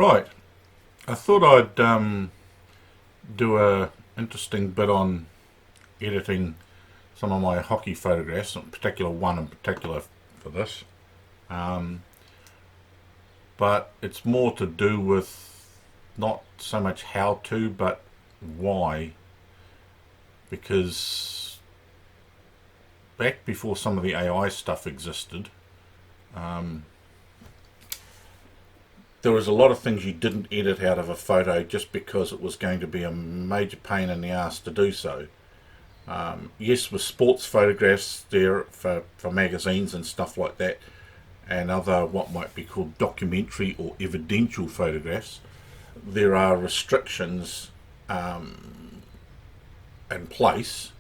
Right, I thought I'd do a interesting bit on editing some of my hockey photographs, in particular one in particular for this. Um, but it's more to do with not so much how to, but why. Because back before some of the AI stuff existed, there was a lot of things you didn't edit out of a photo just because it was going to be a major pain in the ass to do so. Yes, with sports photographs there for magazines and stuff like that, and other what might be called documentary or evidential photographs, there are restrictions in place,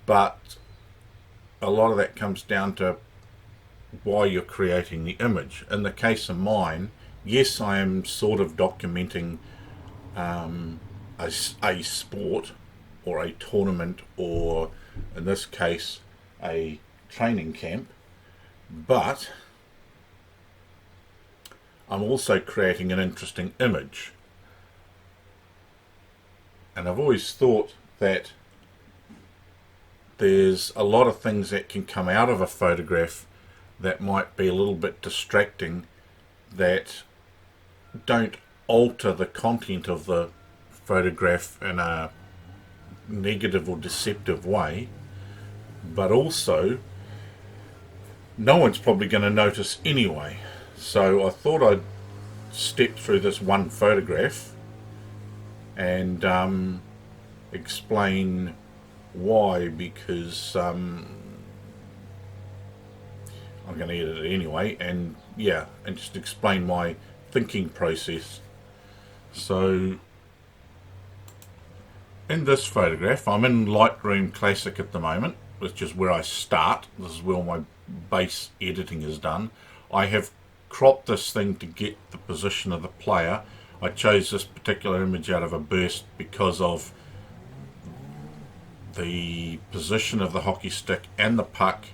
but a lot of that comes down to why you're creating the image. In the case of mine, yes, I am sort of documenting a sport or a tournament, or in this case a training camp, but I'm also creating an interesting image. And I've always thought that there's a lot of things that can come out of a photograph that might be a little bit distracting, that don't alter the content of the photograph in a negative or deceptive way, but also no one's probably going to notice anyway. So I thought I'd step through this one photograph and explain why, because I'm going to edit it anyway, and just explain my thinking process. So in this photograph, I'm in Lightroom Classic at the moment, which is where I start. This is where all my base editing is done. I have cropped this thing to get the position of the player. I chose this particular image out of a burst because of the position of the hockey stick and the puck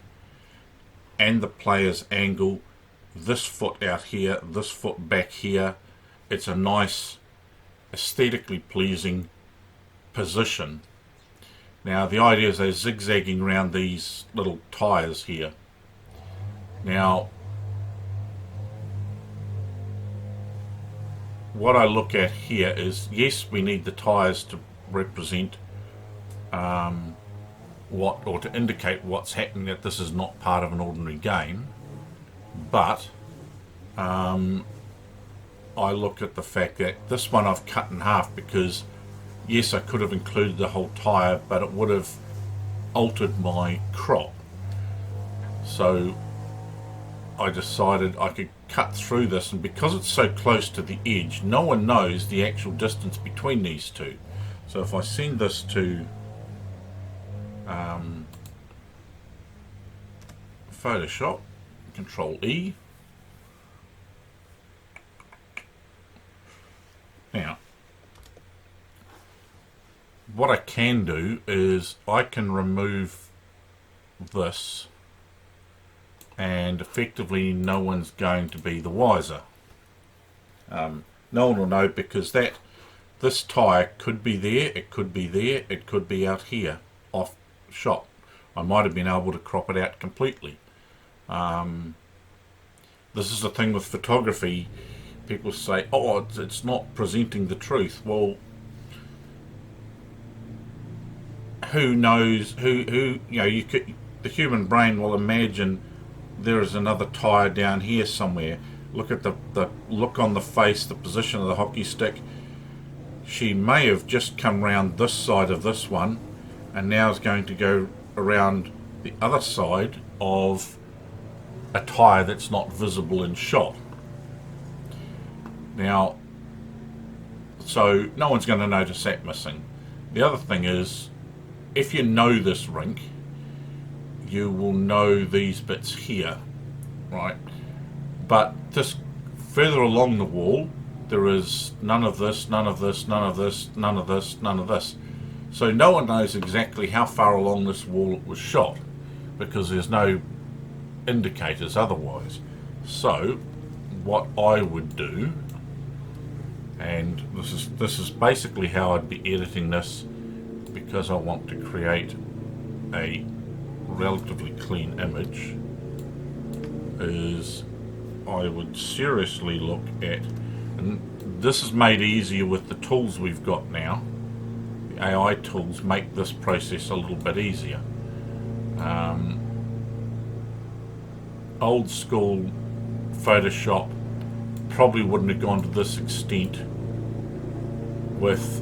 and the player's angle, this foot out here, this foot back here. It's a nice, aesthetically pleasing position. Now the idea is they're zigzagging around these little tires here. Now what I look at here is, yes, we need the tires to represent to indicate what's happening, that this is not part of an ordinary game, but I look at the fact that this one I've cut in half because yes, I could have included the whole tyre, but it would have altered my crop. So I decided I could cut through this, and because it's so close to the edge, no one knows the actual distance between these two. So if I send this to Photoshop, Control E. Now, what I can do is I can remove this, and effectively no one's going to be the wiser. No one will know, because this tyre could be there, it could be there, it could be out here, off shot. I might have been able to crop it out completely. This is the thing with photography. People say, oh, it's not presenting the truth. Well, who knows, the human brain will imagine there is another tyre down here somewhere. Look at the look on the face, the position of the hockey stick. She may have just come round this side of this one, and now is going to go around the other side of a tyre that's not visible in shot. Now, so no one's going to notice that missing. The other thing is, if you know this rink, you will know these bits here, right? But just further along the wall, there is none of this, none of this, none of this, none of this, none of this. So no one knows exactly how far along this wall it was shot, because there's no indicators otherwise. So what I would do And this is basically how I'd be editing this, because I want to create a relatively clean image. Is I would seriously look at, and this is made easier with the tools we've got now. The AI tools make this process a little bit easier. Old school Photoshop probably wouldn't have gone to this extent with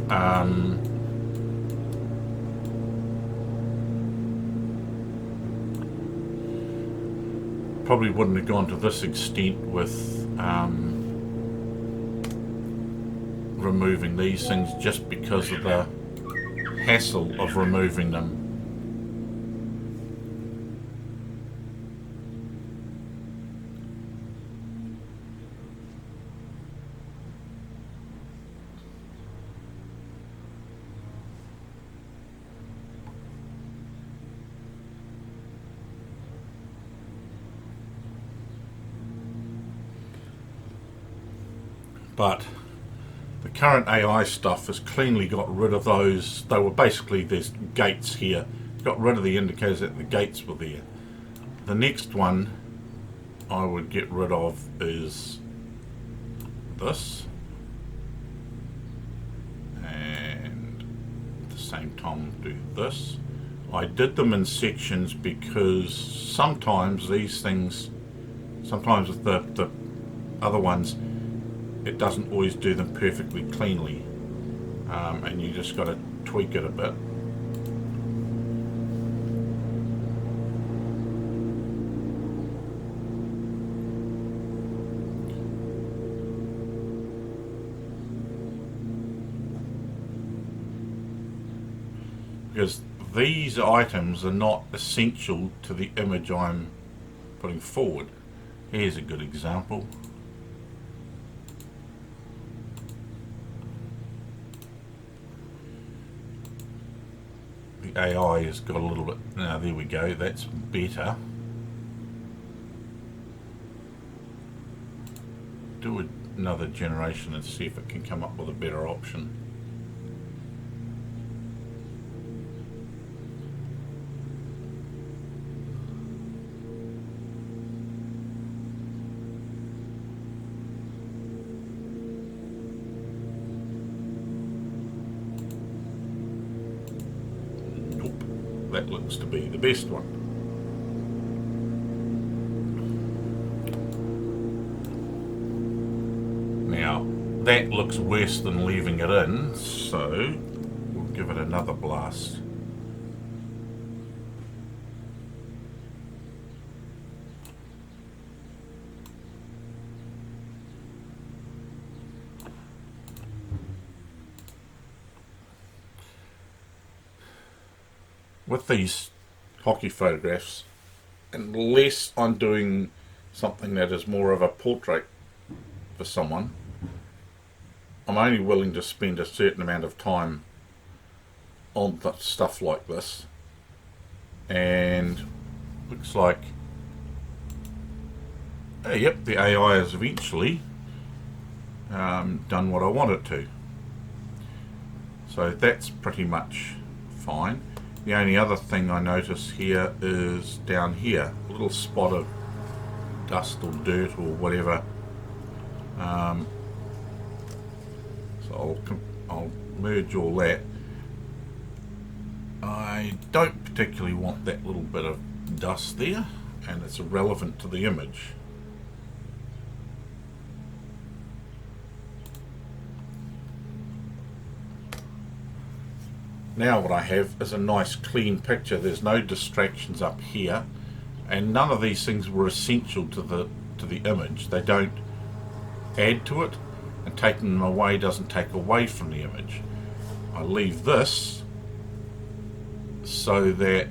removing these things, just because of the hassle of removing them. But the current AI stuff has cleanly got rid of those. They were basically, there's gates here. Got rid of the indicators that the gates were there. The next one I would get rid of is this. And at the same time do this. I did them in sections because sometimes these things, sometimes with the other ones, it doesn't always do them perfectly cleanly, and you just got to tweak it a bit. Because these items are not essential to the image I'm putting forward. Here's a good example. The AI has got a little bit, now there we go, that's better. Do another generation and see if it can come up with a better option. That looks to be the best one. Now that looks worse than leaving it in, so we'll give it another blast. With these hockey photographs, unless I'm doing something that is more of a portrait for someone, I'm only willing to spend a certain amount of time on stuff like this. And looks like, yep, the AI has eventually done what I want it to. So that's pretty much fine. The only other thing I notice here is down here, a little spot of dust or dirt or whatever. So I'll merge all that. I don't particularly want that little bit of dust there, and it's irrelevant to the image. Now what I have is a nice clean picture. There's no distractions up here, and none of these things were essential to the image. They don't add to it, and taking them away doesn't take away from the image. I leave this so that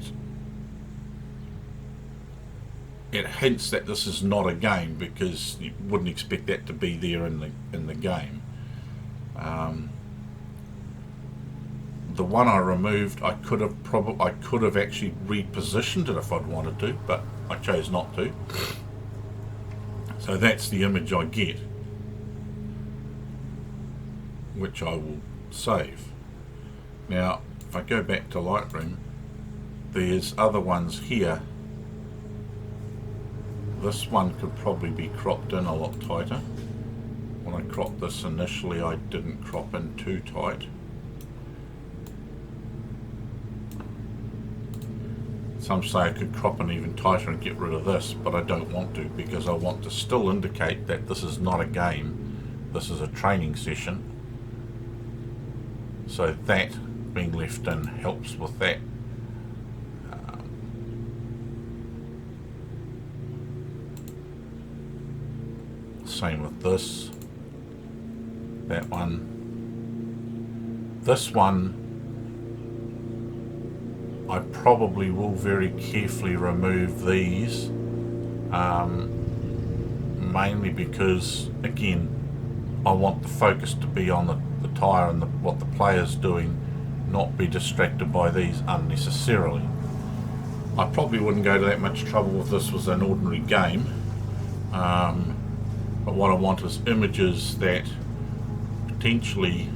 it hints that this is not a game, because you wouldn't expect that to be there in the game. The one I removed, I could have actually repositioned it if I'd wanted to, but I chose not to. So that's the image I get. which I will save. Now if I go back to Lightroom, there's other ones here. This one could probably be cropped in a lot tighter. When I cropped this initially, I didn't crop in too tight. Some say I could crop in even tighter and get rid of this, but I don't want to, because I want to still indicate that this is not a game, this is a training session. So that being left in helps with that. Same with this, that one, this one. I probably will very carefully remove these, mainly because, again, I want the focus to be on the tyre and what the player's doing, not be distracted by these unnecessarily. I probably wouldn't go to that much trouble if this was an ordinary game, but what I want is images that potentially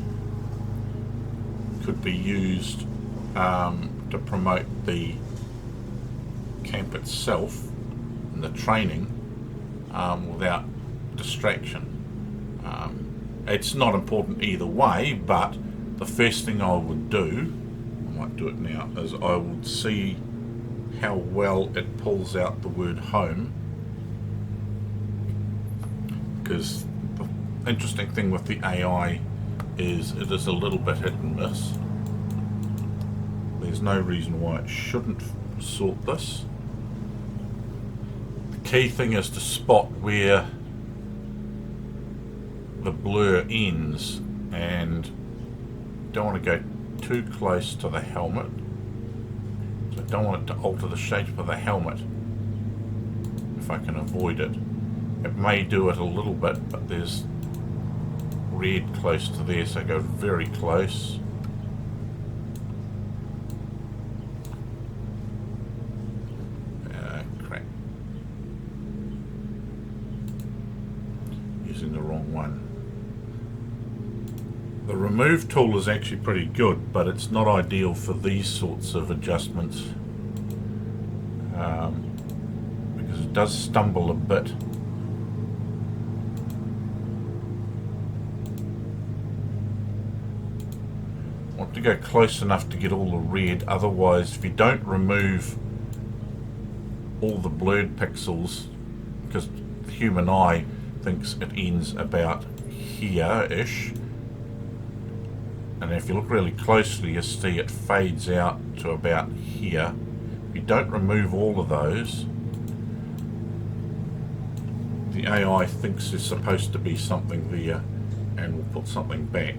could be used to promote the camp itself and the training without distraction. It's not important either way, but the first thing I would do, I might do it now, is I would see how well it pulls out the word home, because the interesting thing with the AI is it is a little bit hit and miss. There's no reason why it shouldn't sort this. The key thing is to spot where the blur ends, and don't want to go too close to the helmet. So I don't want it to alter the shape of the helmet if I can avoid it. It may do it a little bit, but there's red close to there, so go very close. Crap. Using the wrong one. The remove tool is actually pretty good, but it's not ideal for these sorts of adjustments because it does stumble a bit. Want to go close enough to get all the red, otherwise if you don't remove all the blurred pixels, because the human eye thinks it ends about here-ish, and if you look really closely you see it fades out to about here. If you don't remove all of those, the AI thinks there's supposed to be something there and will put something back.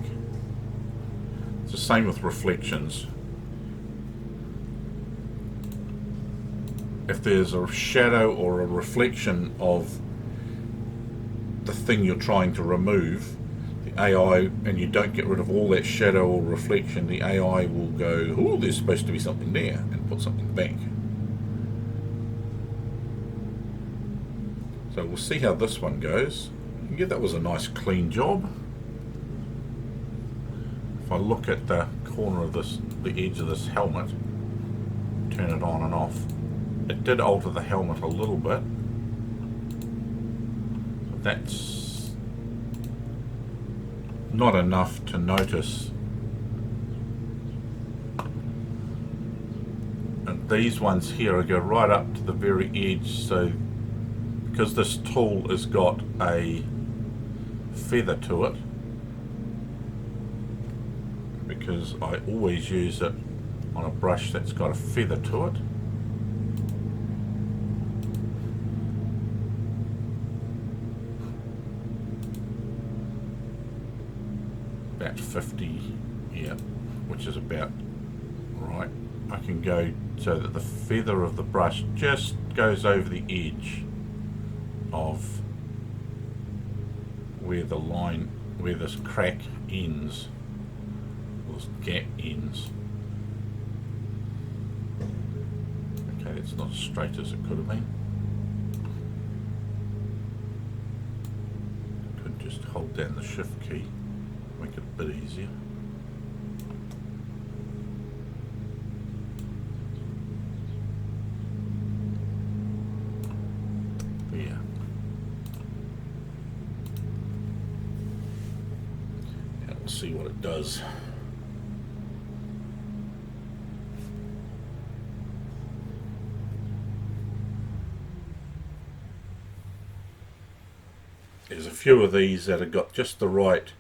It's the same with reflections. If there's a shadow or a reflection of the thing you're trying to remove, the AI, and you don't get rid of all that shadow or reflection, the AI will go, oh, there's supposed to be something there, and put something back. So we'll see how this one goes. Yeah, that was a nice clean job. If I look at the corner of this, the edge of this helmet, turn it on and off, it did alter the helmet a little bit. But that's not enough to notice. And these ones here go right up to the very edge, so because this tool has got a feather to it, because I always use it on a brush that's got a feather to it. About 50, yeah, which is about right. I can go so that the feather of the brush just goes over the edge of where the line, where this crack ends, or this gap ends. Okay, it's not as straight as it could have been. Could just hold down the shift key make it a bit easier. Yeah. And we'll see what it does. There's a few of these that have got just the right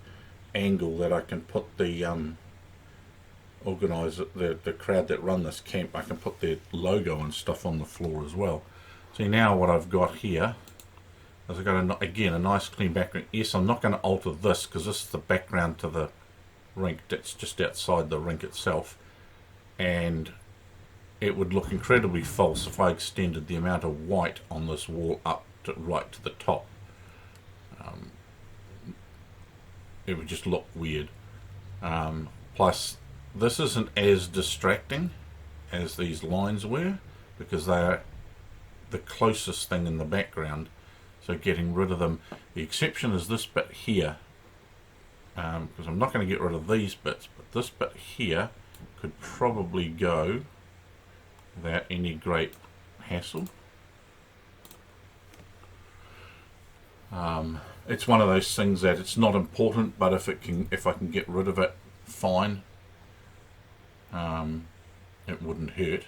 angle that I can put the organiser, the crowd that run this camp, I can put their logo and stuff on the floor as well. See, now what I've got here is I've got again a nice clean background. Yes, I'm not going to alter this because this is the background to the rink that's just outside the rink itself, and it would look incredibly false if I extended the amount of white on this wall up to right to the top. It would just look weird. Plus, this isn't as distracting as these lines were because they are the closest thing in the background. So getting rid of them, the exception is this bit here, because I'm not going to get rid of these bits, but this bit here could probably go without any great hassle. It's one of those things that it's not important, but if I can get rid of it, fine. It wouldn't hurt.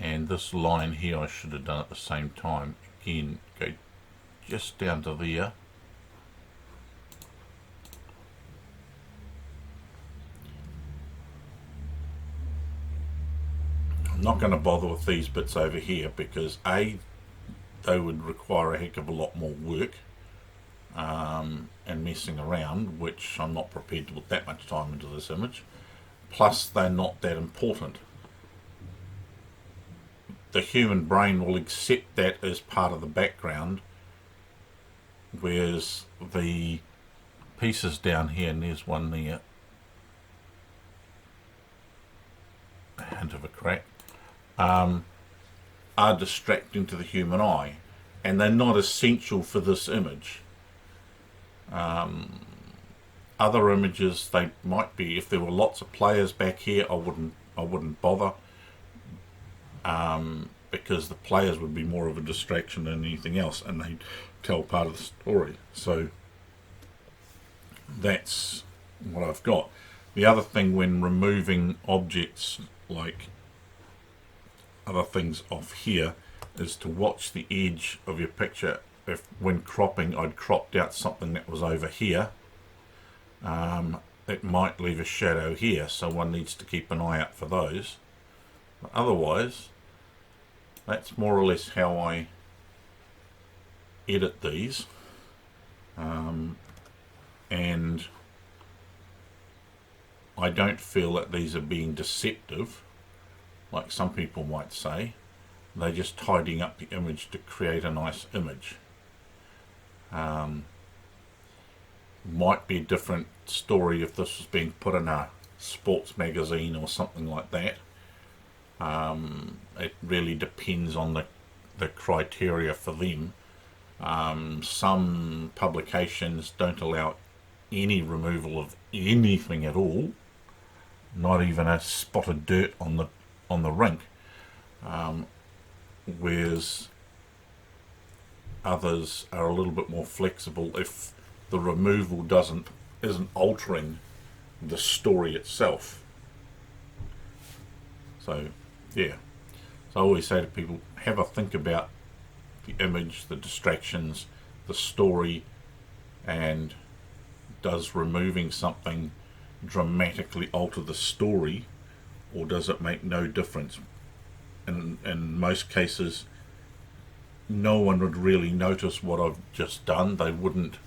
And this line here I should have done at the same time. Again, go just down to there. I'm not going to bother with these bits over here because A, they would require a heck of a lot more work and messing around, which I'm not prepared to put that much time into this image. Plus, they're not that important. The human brain will accept that as part of the background, whereas the pieces down here, and there's one there, a hint of a crack, are distracting to the human eye, and they're not essential for this image. Other images, they might be. If there were lots of players back here, I wouldn't bother, because the players would be more of a distraction than anything else, and they tell part of the story. So that's what I've got. The other thing when removing objects like other things off here is to watch the edge of your picture. If when cropping I'd cropped out something that was over here, it might leave a shadow here, so one needs to keep an eye out for those. But otherwise, that's more or less how I edit these, and I don't feel that these are being deceptive like some people might say. They're just tidying up the image to create a nice image. Might be a different story if this was being put in a sports magazine or something like that. It really depends on the criteria for them. Some publications don't allow any removal of anything at all, not even a spot of dirt on the rink, whereas others are a little bit more flexible if the removal isn't altering the story itself. So yeah, so I always say to people, have a think about the image, the distractions, the story, and does removing something dramatically alter the story, or does it make no difference? In most cases, no one would really notice what I've just done. They wouldn't.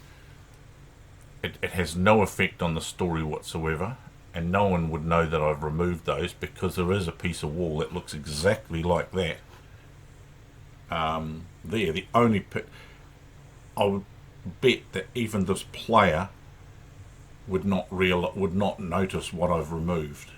It has no effect on the story whatsoever, and no one would know that I've removed those because there is a piece of wall that looks exactly like that. There, the only I would bet that even this player would not notice what I've removed.